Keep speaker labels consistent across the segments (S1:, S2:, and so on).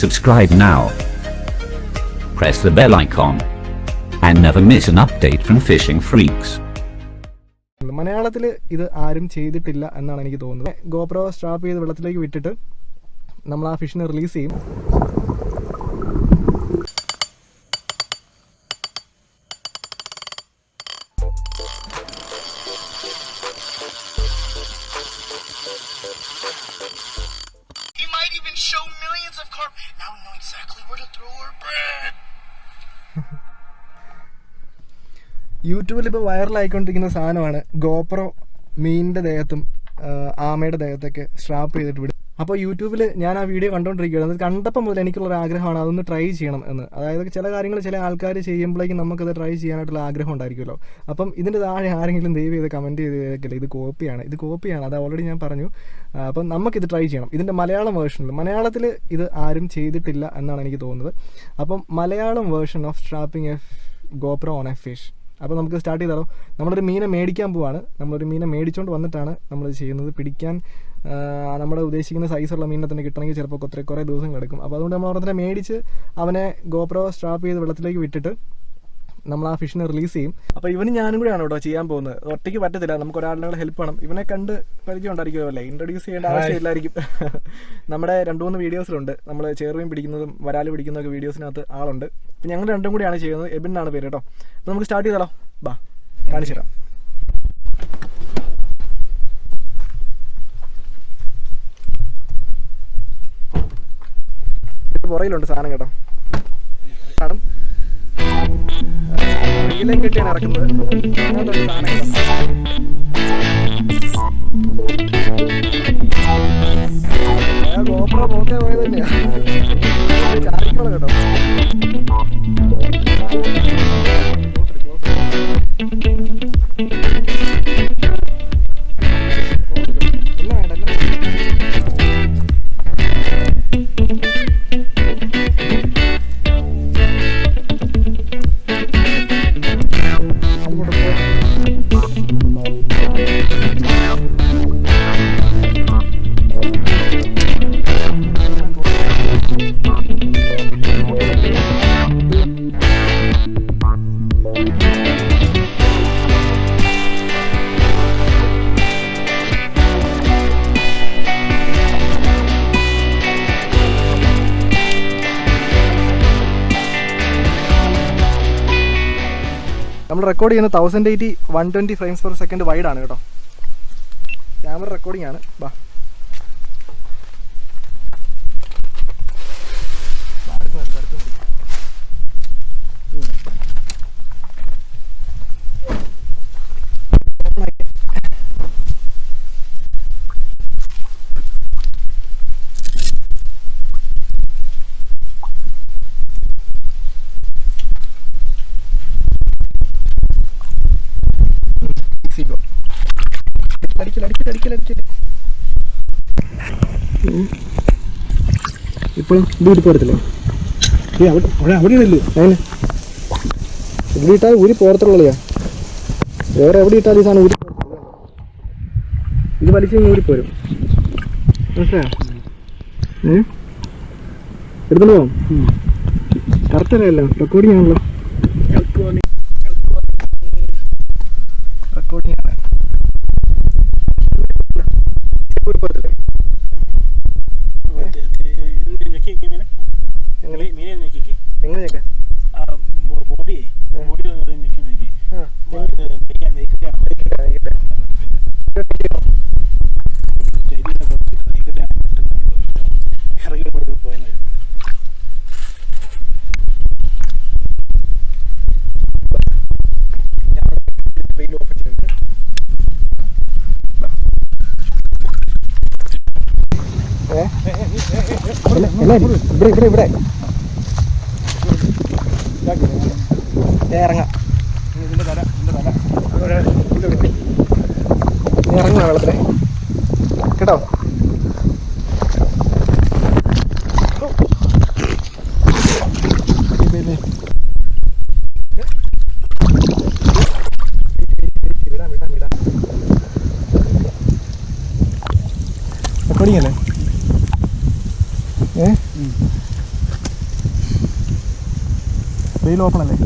S1: Subscribe now. Press the bell icon and never miss an update from Fishing Freaks.
S2: മലയാളത്തിൽ ഇത് ആരും ചെയ്തിട്ടില്ല എന്നാണ് എനിക്ക് തോന്നുന്നത്. ഗോപ്രോ സ്ട്രാപ്പ് ചെയ്ത് വെള്ളത്തിലേക്ക് വിട്ടിട്ട് നമ്മൾ ആ ഫിഷിനെ റിലീസ് ചെയ്യും. യൂട്യൂബിൽ ഇപ്പോൾ വൈറലായിക്കൊണ്ടിരിക്കുന്ന സാധനമാണ് ഗോപ്രോ മീനിൻ്റെ ദേഹത്തും ആമയുടെ ദേഹത്തൊക്കെ സ്ട്രാപ്പ് ചെയ്തിട്ട് വിടും. അപ്പോൾ യൂട്യൂബിൽ ഞാൻ ആ വീഡിയോ കണ്ടുകൊണ്ടിരിക്കുകയാണ്. അത് കണ്ടപ്പോൾ മുതൽ എനിക്കുള്ളൊരു ആഗ്രഹമാണ് അതൊന്ന് ട്രൈ ചെയ്യണം എന്ന്. അതായത് ചില കാര്യങ്ങൾ ചില ആൾക്കാർ ചെയ്യുമ്പോഴേക്കും നമുക്കത് ട്രൈ ചെയ്യാനായിട്ടുള്ള ആഗ്രഹം ഉണ്ടായിരിക്കുമല്ലോ. അപ്പം ഇതിൻ്റെ താഴെ ആരെങ്കിലും ദയവ് ചെയ്ത് കമൻറ്റ് ചെയ്തേക്കില്ല ഇത് കോപ്പിയാണ് അത് ഓൾറെഡി ഞാൻ പറഞ്ഞു. അപ്പം നമുക്കിത് ട്രൈ ചെയ്യണം. ഇതിൻ്റെ മലയാളം വേർഷനിൽ മലയാളത്തിൽ ഇത് ആരും ചെയ്തിട്ടില്ല എന്നാണ് എനിക്ക് തോന്നുന്നത്. അപ്പം Malayalam version of strapping A GoPro on A fish. അപ്പോൾ നമുക്ക് സ്റ്റാർട്ട് ചെയ്താലോ. നമ്മളൊരു മീനെ മേടിക്കാൻ പോവാണ്. നമ്മളൊരു മീനെ മേടിച്ചുകൊണ്ട് വന്നിട്ടാണ് നമ്മളിത് ചെയ്യുന്നത്. പിടിക്കാൻ നമ്മുടെ ഉദ്ദേശിക്കുന്ന സൈസുള്ള മീനിനെ തന്നെ കിട്ടണമെങ്കിൽ ചിലപ്പോൾ കുറേ ദിവസം കിടക്കും. അപ്പോൾ അതുകൊണ്ട് നമ്മൾ അവിടെ തന്നെ മേടിച്ച് അവനെ ഗോപ്രോ സ്ട്രാപ്പ് ചെയ്ത് വെള്ളത്തിലേക്ക് വിട്ടിട്ട് നമ്മൾ ആ ഫിഷിനെ റിലീസ് ചെയ്യും. അപ്പോൾ ഇവന് ഞാനും കൂടെയാണ് കേട്ടോ ചെയ്യാൻ പോകുന്നത്. ഒറ്റയ്ക്ക് പറ്റത്തില്ല, നമുക്ക് ഒരാളുടെ ഹെൽപ്പ് വേണം. ഇവനെ കണ്ട് പരിചയം ഉണ്ടായിരിക്കുമല്ലോ അല്ലേ, ഇൻട്രൊഡ്യൂസ് ചെയ്യേണ്ട ആവശ്യമില്ലായിരിക്കും. നമ്മുടെ 2-3 വീഡിയോസിലുണ്ട്. നമ്മൾ ചേർമീൻ പിടിക്കുന്നതും വരാൽ പിടിക്കുന്നതൊക്കെ വീഡിയോസിനകത്ത് ആളുണ്ട്. അപ്പോൾ ഞങ്ങൾ രണ്ടും കൂടിയാണ് ചെയ്യുന്നത്. എബിൻ എന്നാണ് പേര് കേട്ടോ. അപ്പോൾ നമുക്ക് സ്റ്റാർട്ട് ചെയ്താലോ. ബാ കാണിച്ചു തരാം. പുറയിലുണ്ട് സാധനം കേട്ടോ. കാണും ഇതിലേക്ക് കിട്ടിയാണ് ഇറക്കുന്നത്. അങ്ങനത്തെ സാധനം ഗോപ്രോ പോക്കേ പോയത് തന്നെയാണ്. ചാരിക്കണം കേട്ടോ. നമ്മൾ റെക്കോർഡ് ചെയ്യുന്നത് 1080 120 ഫ്രെയിംസ് പെർ സെക്കൻഡ് വൈഡാണ് കേട്ടോ. ക്യാമറ റെക്കോർഡിംഗ് ആണ്. ബാ ഇപ്പോഴും ഇത് ഊരി പോരത്തില്ലേ? അവിടെയാണല്ലേ അങ്ങനെ ഇവിടെ ഇട്ടാൽ ഊരി പോരത്തുള്ളൂ. വേറെ എവിടെ ഇട്ടാൽ ഈ സാധനം ഊരി പോരത്തില്ല. ഇത് വലിച്ചു കഴിഞ്ഞാൽ ഊരിപ്പോരും. മനസ്സിലായോ? എടുത്തോണ്ട് പോവാം. കറക്റ്റ് അറിയാമല്ലോ. റെക്കോർഡിംഗ് ആണല്ലോ. റെക്കോർഡിംഗ് ആണ്. എങ്ങനെ ഞെക്കാം? ഇവിടെ ഇറങ്ങാം. ഇറങ്ങാം വെള്ളത്തിലെ കേട്ടോ. റെക്കോർഡിംഗ് അല്ലേ? വെയിൽ ഓപ്പൺ അല്ലേ?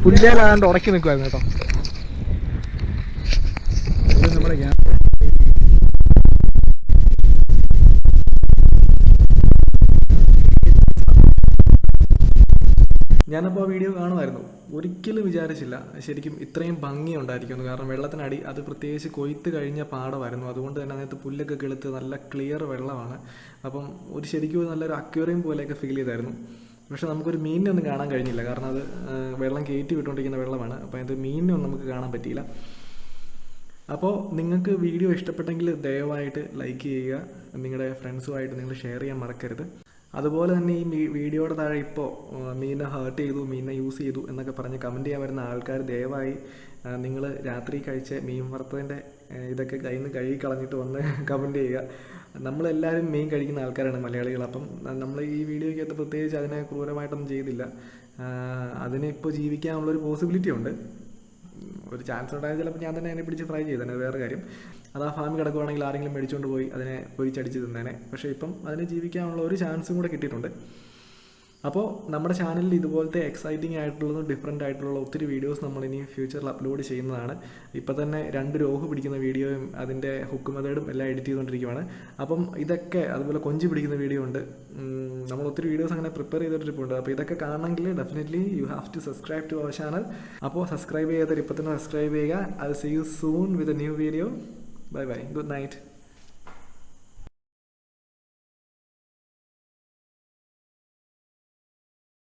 S2: പുല്ലേലാണ്ട് ഉടക്കി നിൽക്കുമായിരുന്നു കേട്ടോ. നമ്മുടെ ഞാനപ്പോൾ വീഡിയോ കാണുമായിരുന്നു. ഒരിക്കലും വിചാരിച്ചില്ല ശരിക്കും ഇത്രയും ഭംഗി ഉണ്ടായിരിക്കുന്നു. കാരണം വെള്ളത്തിനടി അത് പ്രത്യേകിച്ച് കൊയ്ത്ത് കഴിഞ്ഞ പാടമായിരുന്നു. അതുകൊണ്ട് തന്നെ അതിനകത്ത് പുല്ലൊക്കെ കിളുത്ത് നല്ല ക്ലിയർ വെള്ളമാണ്. അപ്പം ശരിക്കും നല്ലൊരു അക്വേറിയം പോലെയൊക്കെ ഫീൽ ചെയ്തായിരുന്നു. പക്ഷെ നമുക്കൊരു മീനിനെ ഒന്നും കാണാൻ കഴിഞ്ഞില്ല. കാരണം അത് വെള്ളം കയറ്റി വിട്ടുകൊണ്ടിരിക്കുന്ന വെള്ളമാണ്. അപ്പോൾ അതിൻ്റെ മീനിനെ ഒന്നും നമുക്ക് കാണാൻ പറ്റിയില്ല. അപ്പോൾ നിങ്ങൾക്ക് വീഡിയോ ഇഷ്ടപ്പെട്ടെങ്കിൽ ദയവായിട്ട് ലൈക്ക് ചെയ്യുക. നിങ്ങളുടെ ഫ്രണ്ട്സുമായിട്ട് നിങ്ങൾ ഷെയർ ചെയ്യാൻ മറക്കരുത്. അതുപോലെ തന്നെ ഈ വീഡിയോയുടെ താഴെ ഇപ്പോൾ മീനിനെ ഹേർട്ട് ചെയ്തു, മീനിനെ യൂസ് ചെയ്തു എന്നൊക്കെ പറഞ്ഞ് കമൻറ്റ് ചെയ്യാൻ വരുന്ന ആൾക്കാർ ദയവായി നിങ്ങൾ രാത്രി കഴിച്ച മീൻ വറുത്തതിൻ്റെ ഇതൊക്കെ കയ്യിൽ നിന്ന് കഴുകി കളഞ്ഞിട്ട് വന്ന് കമൻറ്റ് ചെയ്യുക. നമ്മളെല്ലാവരും മീൻ കഴിക്കുന്ന ആൾക്കാരാണ് മലയാളികൾ. അപ്പം നമ്മൾ ഈ വീഡിയോയ്ക്കകത്ത് പ്രത്യേകിച്ച് അതിനെ ക്രൂരമായിട്ടൊന്നും ചെയ്തില്ല. അതിനിപ്പോൾ ജീവിക്കാനുള്ളൊരു പോസിബിലിറ്റി ഉണ്ട്. ഒരു ചാൻസ് ഉണ്ടായത് ചിലപ്പോൾ ഞാൻ തന്നെ അതിനെ പിടിച്ച് ഫ്രൈ ചെയ്തേനെ, വേറെ കാര്യം. അത് ആ ഫാമിൽ കിടക്കുവാണെങ്കിൽ ആരെങ്കിലും മേടിച്ചുകൊണ്ട് പോയി അതിനെ പൊരിച്ചടിച്ച് തിന്നേനെ. പക്ഷേ ഇപ്പം അതിനെ ജീവിക്കാനുള്ള ഒരു ചാൻസും കൂടെ കിട്ടിയിട്ടുണ്ട്. അപ്പോൾ നമ്മുടെ ചാനലിൽ ഇതുപോലത്തെ എക്സൈറ്റിംഗ് ആയിട്ടുള്ളതും ഡിഫറെൻ്റ് ആയിട്ടുള്ള ഒത്തിരി വീഡിയോസ് നമ്മളിനി ഫ്യൂച്ചറിൽ അപ്ലോഡ് ചെയ്യുന്നതാണ്. ഇപ്പോൾ തന്നെ 2 രോഹു പിടിക്കുന്ന വീഡിയോയും അതിൻ്റെ ഹുക്ക് മെത്തേഡും എല്ലാം എഡിറ്റ് ചെയ്തുകൊണ്ടിരിക്കുകയാണ്. അപ്പം ഇതൊക്കെ അതുപോലെ കൊഞ്ച് പിടിക്കുന്ന വീഡിയോ ഉണ്ട്. നമ്മൾ ഒത്തിരി വീഡിയോസ് അങ്ങനെ പ്രിപ്പയർ ചെയ്തിട്ടിരിപ്പുണ്ട്. അപ്പോൾ ഇതൊക്കെ കാണണമെങ്കിൽ definitely you have to subscribe to our channel. അപ്പോൾ സബ്സ്ക്രൈബ് ചെയ്യാത്തവർ ഇപ്പോൾ തന്നെ സബ്സ്ക്രൈബ് ചെയ്യുക. I will see you soon with a new video. Bye bye, good night.